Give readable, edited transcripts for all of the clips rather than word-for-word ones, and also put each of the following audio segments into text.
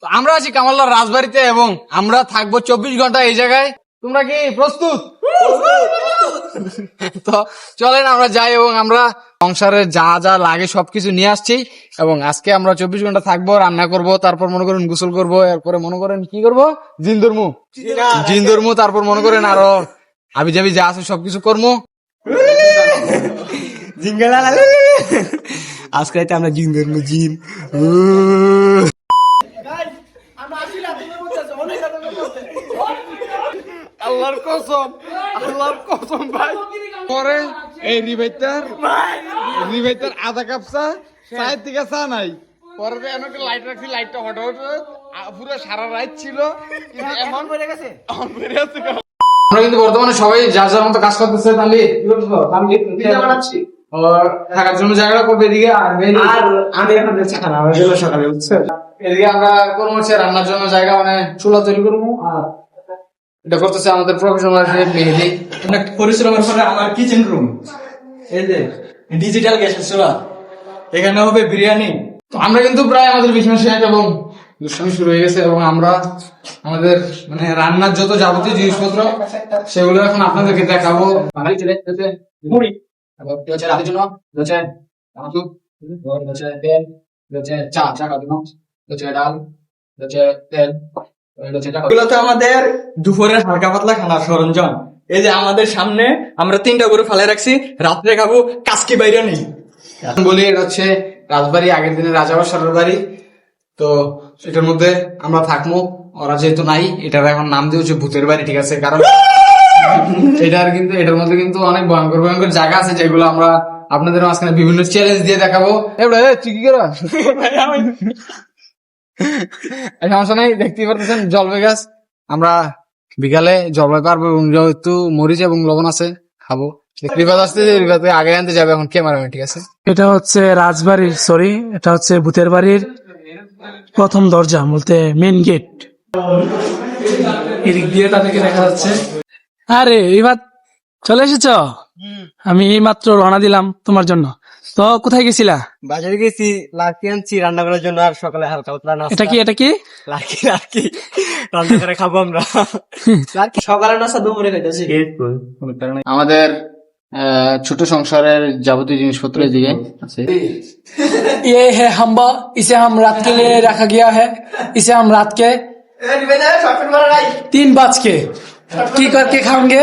তো আমরা আছি কামালদার রাজবাড়িতে এবং আমরা থাকবো 24 ঘন্টা এই জায়গায়। তোমরা কি প্রস্তুত? তো চলেন আমরা যাই এবং আমরা সংসারে যা যা লাগে সবকিছু নিয়ে আসছি এবং আজকে আমরা 24 ঘন্টা থাকবো, রান্না করব, তারপর মনে করেন গোসল করব, এরপরে মনে করেন কি করবো, জিন ধর্মু, তারপর মনে করেন আরো আবি যাবি যা আছে সবকিছু করবো। আজকে রাতে আমরা জিন ধরবো, জিন। আল্লাহর কসম ভাই, পরে এই রিভাইটার আধা কাপ চা, চায়ের থেকে চা নাই, পরে এমন লাইট রাখছি, লাইটটা হঠাৎ পুরো সারা রাত ছিল, কিন্তু এখন বেড়ে গেছে। আমরা কিন্তু বর্তমানে সবাই যার যার মতো কাজ করতেছে। তাহলে বানাচ্ছি থাকার জন্য জায়গা করবে এদিকে, আর আমি এখন খানা আমার জন্য সকালে উঠছে। এদিকে আমরা করবো হচ্ছে রান্নার জন্য জায়গা, মানে চুলা তৈরি করবো। আর এটা করতেছে আমাদের প্রফেশনাল শেফ মেহেদি। অনেক পরিশ্রমের পরে আমার কিচেন রুম, এই যে ডিজিটাল গ্যাসের চুলা, এখানে হবে বিরিয়ানি। তো আমরা কিন্তু প্রায় আমাদের বিছানা শেষ এবং দুষ্টামি শুরু হয়ে গেছে এবং আমরা আমাদের মানে রান্নার যত যাবতীয় জিনিসপত্র সেগুলো এখন আপনাদেরকে দেখাবো। বাঙালি ছেলে মুড়ি, হচ্ছে রাতের জন্য হচ্ছে হচ্ছে তেল, হচ্ছে চা খাওয়ার জন্য, হচ্ছে ডাল, হচ্ছে তেল, এগুলো তো আমাদের দুপুরের হালকা পাতলা খানার সরঞ্জাম। এই যে আমাদের সামনে আমরা 3টা গরু ফালে রাখছি, রাত্রে খাবো কাসকি বিরিয়ানি। এখন বলি এটা হচ্ছে রাজবাড়ি, আগের দিনের রাজাবাসার বাড়ি। তো এটার মধ্যে আমরা থাকবো, ওরা যেহেতু নাই, এটার এখন নাম দিয়ে হচ্ছে ভূতের বাড়ি, ঠিক আছে? কারণ এটার মধ্যে কিন্তু অনেক ভয়ঙ্কর ভয়ঙ্কর জায়গা আছে যেগুলো আমরা আপনাদের মাঝখানে বিভিন্ন চ্যালেঞ্জ দিয়ে দেখাবো। তুই কি করা সমস্যা নাই, দেখতেই পারতেছেন জলপাই গাছ। আমরা বিকালে জলপাই পারবো এবং যেহেতু মরিচ এবং লবণ আছে খাবো। বিপদ আসতে আগে আনতে যাবে এখন ক্যামেরাম্যান, ঠিক আছে? এটা হচ্ছে রাজবাড়ির, সরি এটা হচ্ছে ভূতের বাড়ির প্রথম দরজা, বলতে মেন গেট। এদিক দিয়ে তাদেরকে দেখা যাচ্ছে। আরে এবার চলে এসেছ? আমি এই মাত্র রওনা দিলাম তোমার জন্য। তো কোথায় গেছিলা? বাজারে গেছি, লাকি আনছি রান্না করার জন্য, আর সকালে হালকা পাতলা নাস্তা। এটা কি লাকি রান্না করে খাবো আমরা। সকালে নাস্তা দুপুরে খাইতেছি। আমাদের ছোট সংসারের যাবতীয় জিনিসপত্র এদিকে আছে। ये है हम्बा, इसे हम रात के लिए रखा गया है। इसे हम रात के 3 बज के की करके खाएंगे,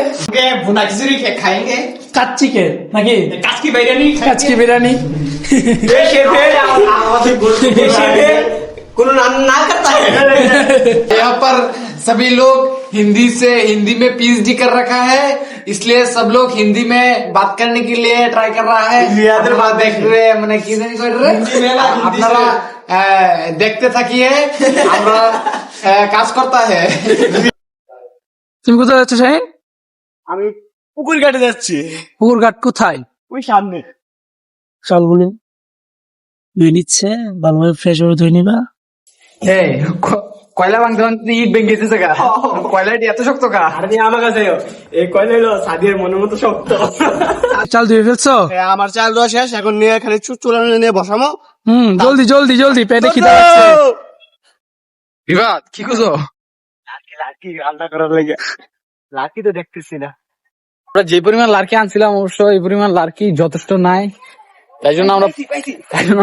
भुना खिचड़ी खाएंगे, कच्ची के नाकि काचकी बिरयानी, कच्ची बिरयानी। कोनो ना करता है। यहाँ पर सभी लोग हिंदी में पीएचडी कर रखा है, इसलिए सब लोग हिंदी में बात करने के लिए ट्राई कर रहा है। देख रहे মানে কি জানি কই রে, আপনারা দেখতে থাকিয়ে, আমরা কাজ করতে है। তুমি কোথায় যাচ্ছ শাহিন? আমি পুকুর ঘাটে যাচ্ছি। পুকুর ঘাট কোথায়? ওই সামনে। চল বলি, ধুয়ে নিচ্ছে ভালোভাবে, ফ্রেশ ভাবে ধুয়ে নিবা। কয়লা ভাঙতে ভাঙতে ইট ভেঙে গেছে গা, কয়লাটি এত শক্ত গা। আরে আমার কাছে এই কয়লা হলো সাদিয়ার মনের মতো শক্ত। চাল ধুয়ে ফেলছো? আমার চাল দেওয়া শেষ, এখন নিয়ে এখানে চুলা নিয়ে বসামো। জলদি জলদি জলদি, পেটে খিদা লাগছে। বিবাদ কি করছো? লাকি রান্না করার লাগে, লাকি তো দেখতেছি না। আমরা যে পরিমাণ লার্কি আনছিলাম, অবশ্য এই পরিমাণ লার্কি যথেষ্ট নাই, তাই জন্য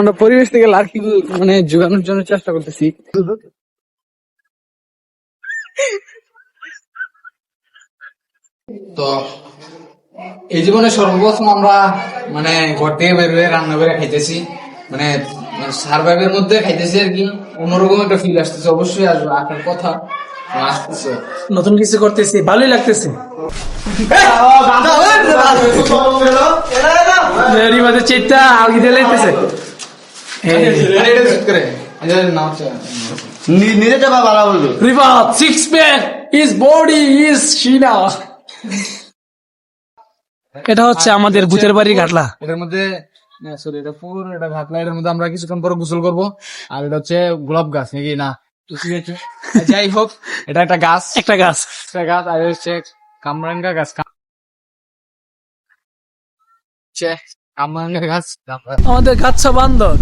আমরা পরিবেশ থেকে লার্কি মানে যোগানোর জন্য চেষ্টা করতেছি। তো এই জীবনে সর্বপ্রথম আমরা মানে ঘর থেকে বের হয়ে রান্না করে খাইতেছি, মানে সার্ভাইভের মধ্যে খাইতেছি আর কি। অন্যরকম একটা ফিল আসতেছে, অবশ্যই আসবে, আসার কথা আসতেছে। নতুন কিছু করতেছি, ভালোই লাগতেছে। চেটটা আলগি দিয়ে লাগতেছে। নিজে যাবা ভালো বলবো। রিবাত 6 pack, his body is Sheena. এটা হচ্ছে আমাদের ভূতের বাড়ির ঘাটলা। এটার মধ্যে সরি এটা পুরো এটা ঘাটলা, এটার মধ্যে আমরা কিছুক্ষণ পরে গোসল করবো। আর এটা হচ্ছে গোলাপ গাছ নাকি না, যাই হোক এটা একটা গাছ, আর হচ্ছে কামরাঙ্গা গাছ, আমাদের গাছ বান্দর,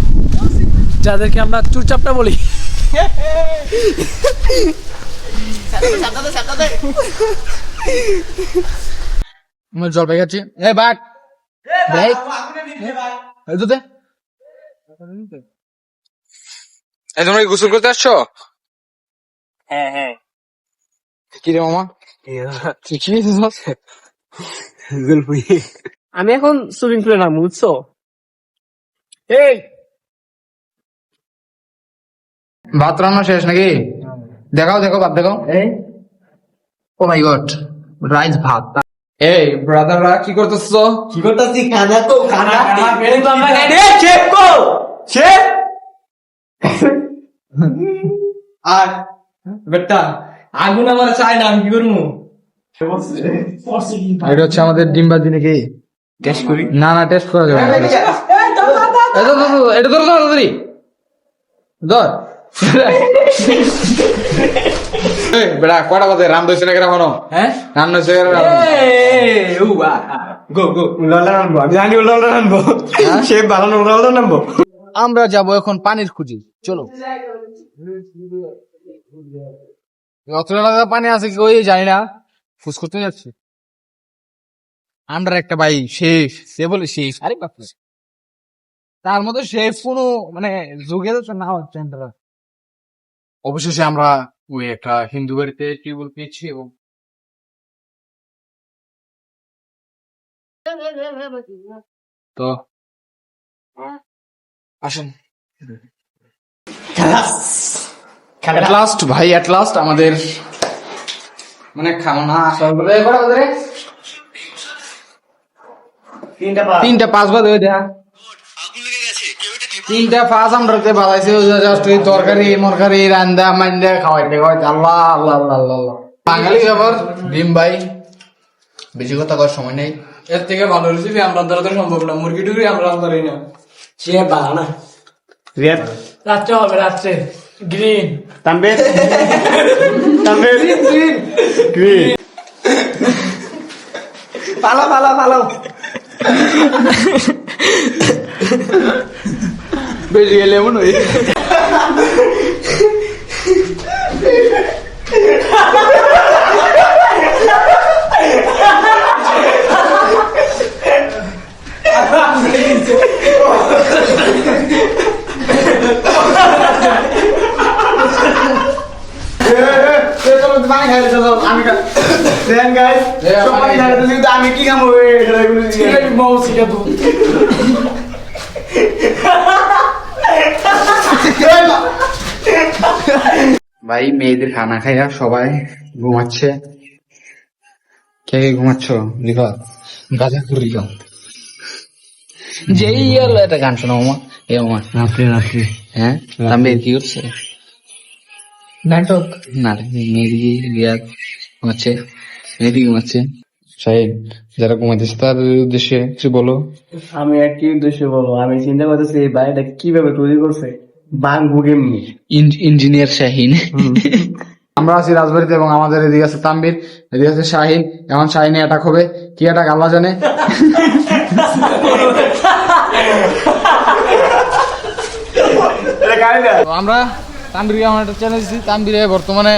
যাদেরকে আমরা চুরচাপটা বলি। আমি জলপাই খাচ্ছি এ বাট ব্রেক এই তো দে এই তোমরা কি গোসল করতে আসছো? হ্যাঁ হ্যাঁ কি রে মামা তুই কি নিয়েছিস? আমি এখন সুইমিং পুলে নাম বুঝছো? এই ভাত রান্না শেষ নাকি? দেখাও দেখাও ভাত দেখাও। ও মাই গড, রাইস ভাত। এই ব্রাদাররা কি করতেছো? কি করতেছি? খানা তো খানা আর বেটা আগুন আমার চাই না, আমি কি করবো? এটা হচ্ছে আমাদের ডিম ভাজি নাকি? টেস্ট করি। না না টেস্ট করা যাবে না। এই তো, এটা ধরো তাড়াতাড়ি ধর। এই বেটা কটা বাজে? রান হয়েছে নাকি এখনো? হ্যাঁ রান হয়েছে গো গো উল্লাল রানবো, আমি জানি উল্লাল রানবো, সে ভালো উল্লাল রানবো। আমরা যাব এখন পানির খুঁজি, চলো। অতটা পানি আছে কি ওই জানি না, ফুস করতে যাচ্ছি। আমরা একটা ভাই শেফ, সে বলে শেফ, আরে বাপ রে। তার মধ্যে শেফ কোনো মানে যোগে যাচ্ছে না হচ্ছে। অবশেষে আমরা ওই একটা হিন্দু বাড়িতে টিউবওয়েল পেয়েছি এবং তো আসেন at last ভাই at last আমাদের মানে খাওনা আসার বলে কটা বাজে রে? 3:05 বাজে ওই দেখা 3:05 আমরা বাজাইছে জাস্ট ওই তরকারি মরকারি রান্দা মান্দা খাওয়াইতে খাওয়াইতে আল্লাহ আল্লাহ আল্লাহ আল্লাহ আল্লাহ। বাঙালি ব্যাপার ডিম ভাই, বেশি কথা করার সময় নেই। এর থেকে ভালো রেসিপি আমরা দ্বারা তো সম্ভব না, মুরগি টুকরি আমরা পারি না। সে ভালো না রাত্রে হবে, রাত্রে গ্রিন তানবীর তানবীর গ্রিন পালা পালা পালা বেশি গেলে এমন হয়ে আমি কি খাবো? ভাই মেয়েদের খানা খাইয়া সবাই ঘুমাচ্ছে। কে কে ঘুমাচ্ছ? রিফাত গাজা করি গাও যেই হলো একটা গান শোনো মামা। এ মামা রাত্রে রাত্রে হ্যাঁ তানবীর কি করছে? নাটক নাটক মেয়েদিকে রিয়াদ ঘুমাচ্ছে, মেয়েদিকে ঘুমাচ্ছে। শাহিন যারা ঘুমাইতেছে তাদের উদ্দেশ্যে কিছু বলো। আমি আর কি উদ্দেশ্যে বলবো, আমি চিন্তা করতেছি এই বাড়িটা কিভাবে তৈরি করছে, বাংবু কেমনি। ইঞ্জিনিয়ার শাহিন। আমরা আছি রাজবাড়িতে এবং আমাদের এদিকে আছে তানবীর, এদিকে আছে শাহিন। এখন শাহিনে অ্যাটাক হবে, কি অ্যাটাক আল্লাহ জানে। তো আমরা তানবীরকে আমার একটা চ্যালেঞ্জ দিচ্ছি। তানবীরে বর্তমানে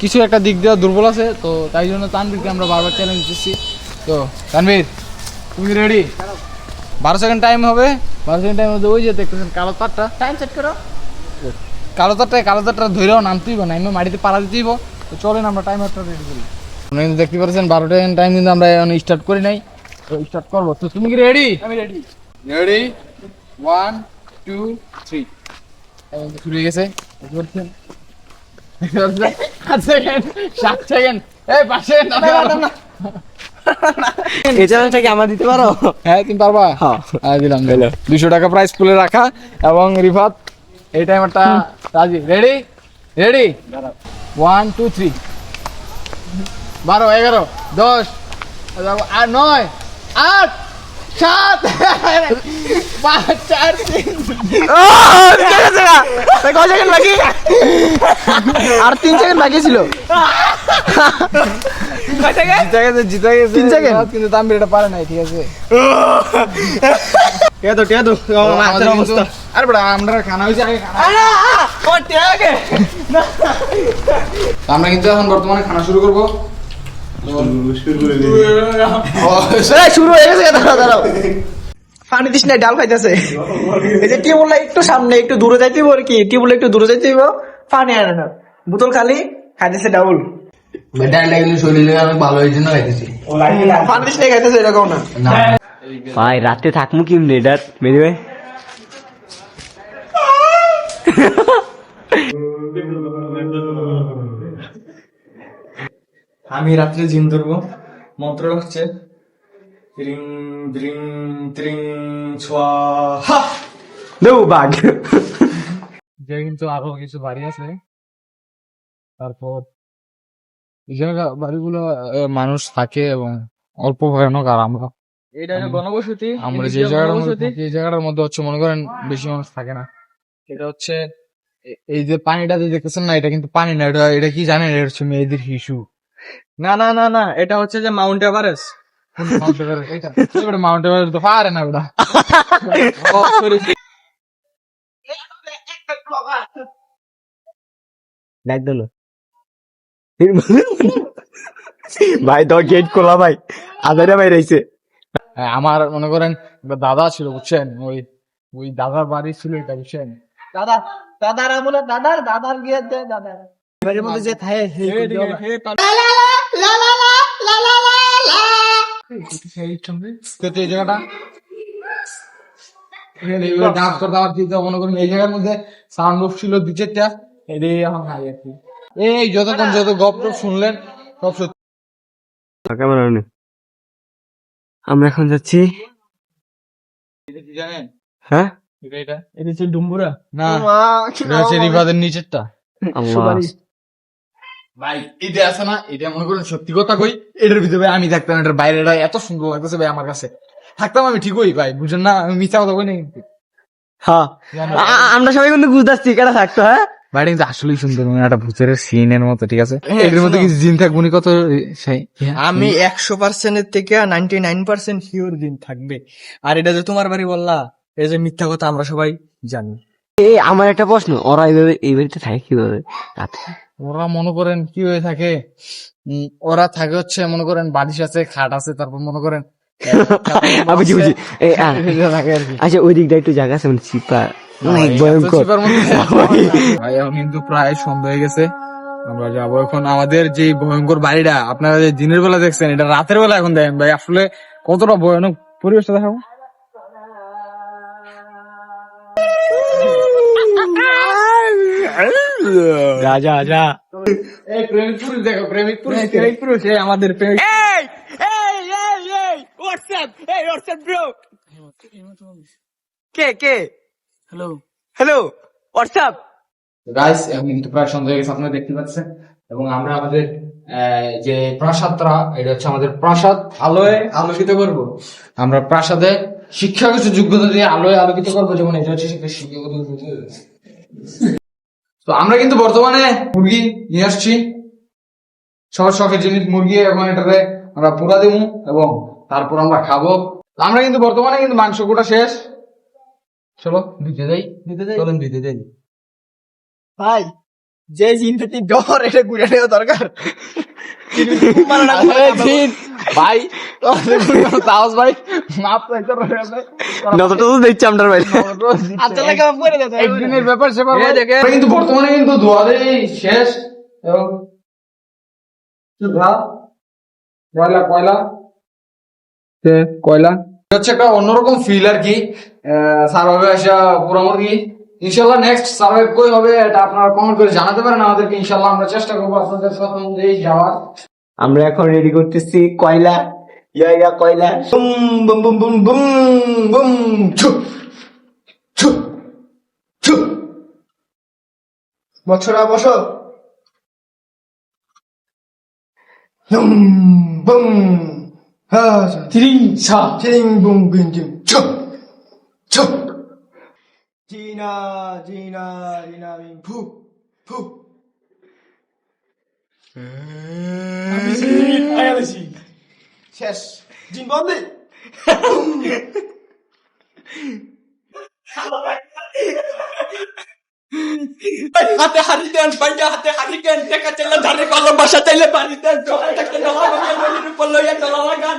কিছু একটা দিক দিয়ে দুর্বল আছে, তো তাই জন্য তানবীরকে আমরা বারবার চ্যালেঞ্জ দিচ্ছি। তো তানবীর তুমি রেডি? 12 সেকেন্ড টাইম হবে। 12 সেকেন্ড টাইম মধ্যে ওই যে দেখতেছেন কালো তারটা, টাইম সেট করো। কালো তারটা ধরেও নামতেইব, নাইমে মাটিতে পাড়া দিতেইব। তো চলেন আমরা টাইমারটা রেডি করি। আপনি কিন্তু দেখতে পাচ্ছেন 12 সেকেন্ড টাইম কিন্তু আমরা এখন স্টার্ট করি নাই, তো স্টার্ট করবো। তো তুমি কি রেডি? আমি রেডি। রেডি 1 2 3 শুরু হয়ে গেছে। 7 সেকেন্ড 7 সেকেন্ড এই পাশে না এই চ্যালেঞ্জটা কি আমার দিতে পারো? হ্যাঁ তুমি পারবা। হ্যাঁ দিলাম 200 টাকা প্রাইস পুলে রাখা এবং রিফাত এই টাইমারটা রাজি। রেডি রেডি 1 2 3 12 11 10 আর 9 8 7 5 4 3 কয় সেকেন্ড বাকি? আর 3 সেকেন্ড বাকি ছিল। জিতে গেছে 3 সেকেন্ড কিন্তু তানবীর এটা পারে নাই, ঠিক আছে। টিয়া তো আমাদের কিন্তু- আরে বড় আমরা খানা হয়েছে আগে খানা আমরা কিন্তু এখন বর্তমানে খানা শুরু করবো। শুরু হয়ে গেছে, দাঁড়াও দাঁড়াও, পানি দিস না, ডাল খাইতেছে। এই যে টিউবওয়েল একটু সামনে, একটু দূরে যাইতে হইব আর কি, টিউবওয়েল একটু দূরে যাইতে হইব, পানি আনে না, বোতল খালি খাইতেছে ডাউল। ডালটা কিন্তু শরীরে অনেক ভালো, এই জন্য খাইতেছি। পানি দিস না খাইতেছে, এরকম না। ভাই রাতে থাকমু কেমনে এটা মেরি ভাই? আমি রাত্রে জিন ধরবো, মন্ত্র হচ্ছে রিং দ্রিং ত্রিং স্বাহা। দেউ বাঘ। যে কিন্তু আরো কিছু বাড়ি আছে। তারপর এই জায়গা বাড়িগুলো মানুষ থাকে এবং অল্প ভয়ানক। আর আমরা এটা হলো গণবসতি। আমরা যে জায়গাটার মধ্যে থাকি, এই জায়গাটার মধ্যে হচ্ছে মনে করেন বেশি মানুষ থাকে না। এটা হচ্ছে এই যে পানিটা যে দেখতেছেন না, এটা কিন্তু পানি না, এটা কি জানেন, এটা হচ্ছে মেয়েদের শিশু। না না না না, এটা হচ্ছে যে মাউন্ট এভারেস্ট। মাউন্ট এভারেস্ট এটা মাউন্ট এভারেস্ট তো পারে না ওটা। ডাক দো না ভাই, তো গেট খোলা ভাই, আদারে ভাই রয়েছে। হ্যাঁ, আমার মনে করেন দাদা ছিল বুঝছেন, ওই দাদার বাড়ি ছিল এটা বুঝছেন। দাদা দাদার আমলে দাদার গিয়ে দে দাদা এবারের মধ্যে যে থাকে তো এই জায়গাটা ডান্স করতে আমার দিতে মনে করেন এই জায়গার মধ্যে সাউন্ড বক্স ছিল 2-4টা, এটাই এখন হাই আর কি। এই যতক্ষণ যত গপ টপ শুনলেন সব সত্যি। কেমন আমরা এখন যাচ্ছি, এটা কি জানেন? হ্যাঁ এটা এটা হচ্ছে ডুম্বুরা। না, এটা হচ্ছে রিভারের নিচেরটা। আল্লাহ। ভাই এটা আছে না, এটা মনে করেন সত্যি কথা কই, এটার ভিতরে আমি থাকতাম, এটার বাইরেটা এত সুন্দর লাগতেছে ভাই আমার কাছে, থাকতাম আমি ঠিকই ভাই, বুঝছেন না, আমি মিথ্যা কথা কই না কিন্তু। হ্যাঁ, আমরা সবাই কিন্তু বুঝতেছি কেটা থাকতো। হ্যাঁ বাড়ি কিন্তু আসলেই সুন্দর, মানে একটা ভূতের সিনের মতো, ঠিক আছে। এর মধ্যে কিছু জিন থাকবো নি কত সেই। আমি 100% এর থেকে 99% শিওর দিন থাকবে। আর এটা যে তোমার বাড়ি বললা, এই যে মিথ্যা কথা আমরা সবাই জানি। এই আমার একটা প্রশ্ন, ওরা এইভাবে এই বাড়িতে থাকে কিভাবে রাতে? ওরা মনে করেন কি হয়ে থাকে, ওরা থাকে হচ্ছে মনে করেন বালিশ আছে, খাট আছে, তারপর মনে করেন বুঝি বুঝি। থাকে আর কি। আচ্ছা, ওই দিকটা একটু জায়গা আছে, মানে চিপা অনেক এত ভয়ঙ্কর। চিপার মধ্যে ভাই এখন কিন্তু প্রায় সন্ধ্যা হয়ে গেছে, আমরা যাবো এখন আমাদের যে ভয়ঙ্কর বাড়িটা আপনারা যে দিনের বেলা দেখছেন, এটা রাতের বেলা এখন দেখেন ভাই আসলে কতটা ভয়ানক পরিবেশটা দেখাবো। যা যা যা। এই প্রেমিক পুরুষ দেখো, প্রেমিক পুরুষ, প্রেমিক পুরুষ, এই আমাদের প্রেমিক। কে কে? Hello, hello WhatsApp. গাইস এখন কিন্তু প্রায় সন্ধ্যা হয়ে গেছে, আপনারা দেখতে পাচ্ছেন। এবং আমরা আমাদের যে প্রাসাদটা, এটা হচ্ছে আমাদের প্রাসাদ, আলোয় আলোকিত করব। আমরা প্রাসাদে শিক্ষাগত যোগ্যতা দিয়ে আলোয় আলোকিত করবো, যেমন এটা হচ্ছে শিক্ষাগত যোগ্যতা। তো আমরা কিন্তু বর্তমানে মুরগি নিয়ে আসছি, সবার শখের জিনিস মুরগি, এবং এটাতে আমরা পুরা দেবো এবং তারপর আমরা খাবো। তো আমরা কিন্তু বর্তমানে কিন্তু মাংস কোটা শেষ, চলো দিতে যাই, চলেন দিতে যাই। ভাই যে জিনটি ডর, এটা ঘুরে নেওয়া দরকার। ভাই সাহস ভাই, মাপ চাইতে পারে যতটা তো দেখছি আমরা ভাই। একদিনের ব্যাপার সেবার কিন্তু বর্তমানে কিন্তু দোয়ারেই শেষ। এবং কয়লা কয়লা কয়লা হচ্ছে একটা অন্যরকম ফিল আর কি। সার্ভাইভে আসা পুরো মুরগি, ইনশাল্লাহ নেক্সট সার্ভাইভ কই হবে এটা আপনারা কমেন্ট করে জানাতে পারেন আমাদেরকে, ইনশাল্লাহ আমরা চেষ্টা করবো আপনাদের সাথে অনুযায়ী যাওয়ার। আমরা এখন রেডি করতেছি কয়লা, ইয়া কয়লা। Boom boom boom boom boom boom ছু ছু ছু। বছরা বসো। বুম বুম হ্যাঁ থ্রিং সা থ্রিং বুম বিম জিম ছু ছু। জিনা জিনা জিনা বিম ফু ফু। শেষ জিন বন্ধে। হাতে হারি দেন ভাইয়া, হাতে হারি দেন, টাকা চাইলে ধারে কলম, বাসা চাইলে বাড়ি দেন, টাকা ডলা বাগান, নদীর উপর লইয়া ডলা বাগান,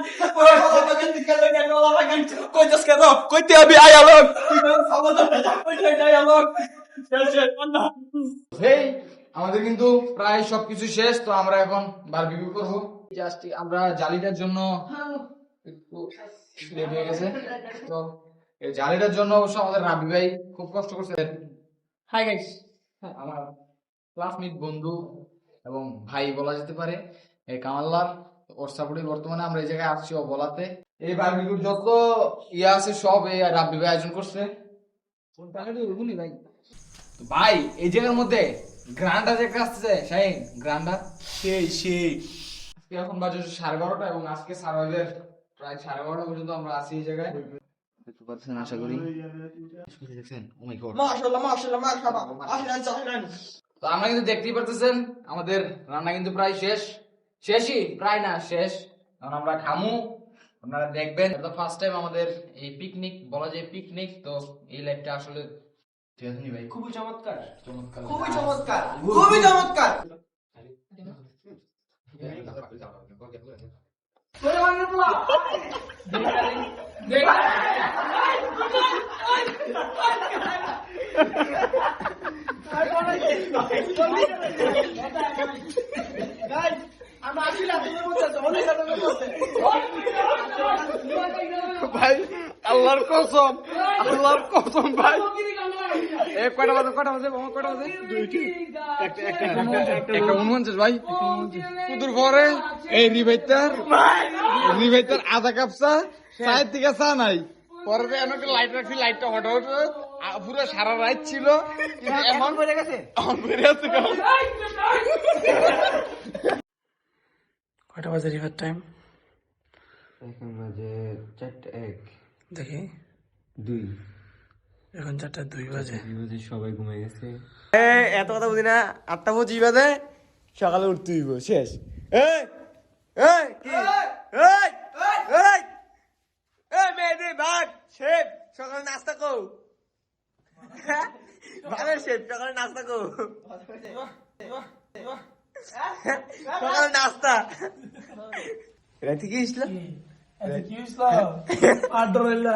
বাগান দিকে লইয়া ডলা বাগান, কই যাস কেন, কইতে হবে আয়া লোক, আয়া লোক। হেই, আমাদের কিন্তু প্রায় সবকিছু শেষ, তো আমরা এখন বারবিকিউ করবো। জাস্ট আমরা জালিটার জন্য একটু লেট হয়ে গেছে, তো এই জালিটার জন্য অবশ্য আমাদের রাবি ভাই খুব কষ্ট করছে। হাই গাইস, আমার ক্লাসমেট বন্ধু এবং ভাই বলা যেতে পারে এই কামাল্লার, ওর সাপোর্টে বর্তমানে আমরা এই জায়গায় আসছি ও বলাতে। এই বারবিকিউর যত ইয়ে আছে সব এই রাবি ভাই আয়োজন করছে। ভাই ভাই এই জায়গার মধ্যে গ্রান্ডা যে আসছে শাহিন, গ্রান্ডা সেই এখন বাজে 12:30 এবং আজকে সার্ভাইভের প্রায় 12:30 পর্যন্ত আমরা আছি এই জায়গায়, দেখতে পাচ্ছেন আশা করি। দেখছেন, ও মাই গড, মাশাআল্লাহ মাশাআল্লাহ মাশাআল্লাহ, আসেন আসেন। তো আমরা কিন্তু দেখতেই পারতেছেন আমাদের রান্না কিন্তু প্রায় শেষই প্রায় না শেষ, এখন আমরা খামু, আপনারা দেখবেন। এটা ফার্স্ট টাইম আমাদের এই পিকনিক, বলা যায় পিকনিক, তো এই লাইফটা আসলে ঠিক আছে নি ভাই, খুবই চমৎকার, চমৎকার খুবই চমৎকার, খুবই চমৎকার। ভাই আল্লাহর কসম ভাই, কয়টা বাজে একটা 49 ভাই, কুদুর পরে এই রিভাইটার আধা কাপ চা, চায়ের দিকে চা নাই, পরে এমন লাইট রাখছি, লাইটটা হঠাৎ পুরো সারা রাত ছিল, এমন বেড়ে গেছে। কয়টা বাজে রিভার টাইম এখন বাজে 4:01 দেখি, 2 এখন 4:02 বাজে। সবাই ঘুমিয়ে গেছে। এত কথা বুঝি না, 8:25 বাজে সকালে উঠতে হইব, শেষ। এই এই কি এই এই এই মেয়েদের ভাগ শেফ, সকালে নাস্তা কও, ভাগের শেফ, সকালে নাস্তা কও, সকালে নাস্তা রাতে কি ইসলাম কি হইছিল? আড্ডারইলা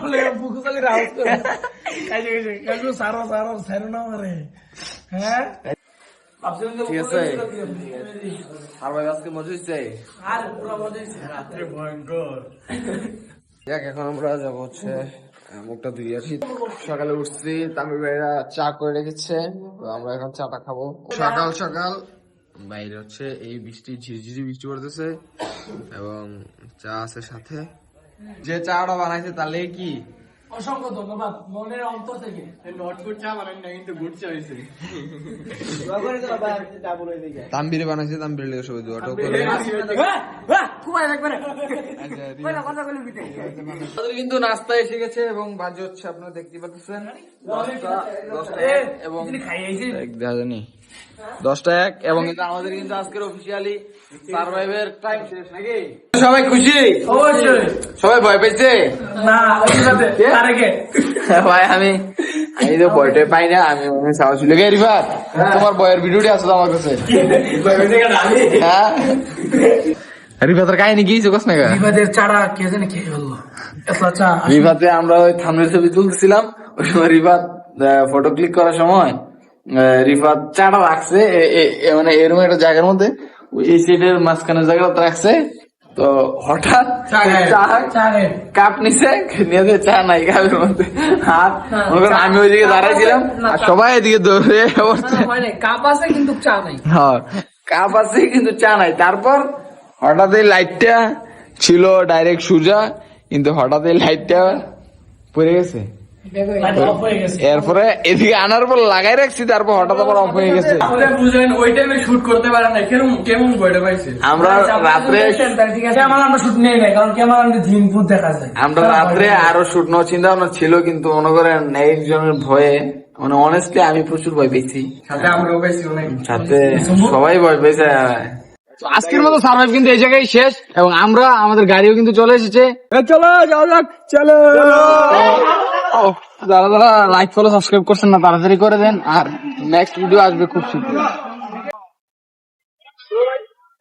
বলে বুকুসালি রাউস করে কাজে কাজে সারা সারা না মারে। হ্যাঁ ঠিক আছে, আর ভাই আজকে মজা হচ্ছে, আর পুরো মজা হইছে, রাতে ভয়ঙ্কর। দেখ এখন আমরা যাবো হচ্ছে মুখটা ধুয়ে আসি। সকালে উঠছি, তামিল ভাইরা চা করে রেখেছে, তো আমরা এখন চাটা খাবো। সকাল সকাল বাইরে হচ্ছে এই বৃষ্টি, ঝিরঝিরি বৃষ্টি পড়তেছে এবং চা আছে সাথে। যে চাটা বানাইছে তার লেগে কি অসংখ্য ধন্যবাদ মনের অন্তর থেকে। নটগুড চা বানাই না, কিন্তু গুড চা হইছে। তাম্বিরে বানাইছে, তাম্বিরে লেগে সবাই দোয়াটা করে। আমাদের কিন্তু নাস্তা এসে গেছে এবং বাজে হচ্ছে আপনারা দেখতে পাচ্ছেন 10:01 এবং 10:01 এবং কিন্তু আমাদের কিন্তু আজকের অফিসিয়ালি সার্ভাইভের টাইম শেষ নাকি? সবাই খুশি? অবশ্যই। সবাই ভয় পেয়েছে? না ওই সাথে তার আগে ভাই আমি তো ভয়টা পাই না, আমি সাহস ছিল। রিফাত, তোমার বয়ের ভিডিওটি আছে তো আমার কাছে। হ্যাঁ রিফাতের কাহিনী কি চোখস না? বিবাদের চারা কে জানে কে বললো এতলা চা। রিফাতে আমরা ওই থাম্বনেল ছবি তুলছিলাম, ওই সময় রিফাত ফটো ক্লিক করার সময় রিফাত চাটা রাখছে মানে এরকম একটা জায়গার মধ্যে, এই সিটের মাঝখানের জায়গাটা রাখছে, তো হঠাৎ কাপ নিচে নিয়ে চা নাই কাপের মধ্যে হাত, আমি ওইদিকে দাঁড়াইছিলাম আর সবাই এদিকে দৌড়ে কাপ আছে কিন্তু চা নাই। হ্যাঁ কাপ আছে কিন্তু চা নাই। তারপর হঠাৎ এই লাইটটা ছিল ডাইরেক্ট সোজা, কিন্তু হঠাৎ এই লাইটটা পড়ে গেছে, এরপরে এদিকে আনার পর লাগাই রাখছি, তারপর হঠাৎ আবার অফ হয়ে গেছে। বুঝলেন ওই টাইমে শুট করতে পারে না, কেমন বইটা পাইছে। আমরা রাত্রে ক্যামেরা আমরা শুট নেই না, কারণ ক্যামেরা দিনপুর দেখা যায়। আমরা রাত্রে আরো শুট নেওয়ার চিন্তা ভাবনা ছিল, কিন্তু মনে করেন একজনের ভয়ে, মানে অনেস্টলি আমি প্রচুর ভয় পেয়েছি, সাথে আমরাও পাইছি অনেক, সাথে সবাই ভয় পেয়েছে। আজকের মতো সার্ভাইভ কিন্তু এই জায়গায় শেষ এবং আমরা আমাদের গাড়িও কিন্তু চলে এসেছে। চলো যাও যাক, চলো। যারা যারা লাইক ফলো সাবস্ক্রাইব করছেন না তাড়াতাড়ি করে দেন, আর নেক্সট ভিডিও আসবে খুব শীঘ্রই।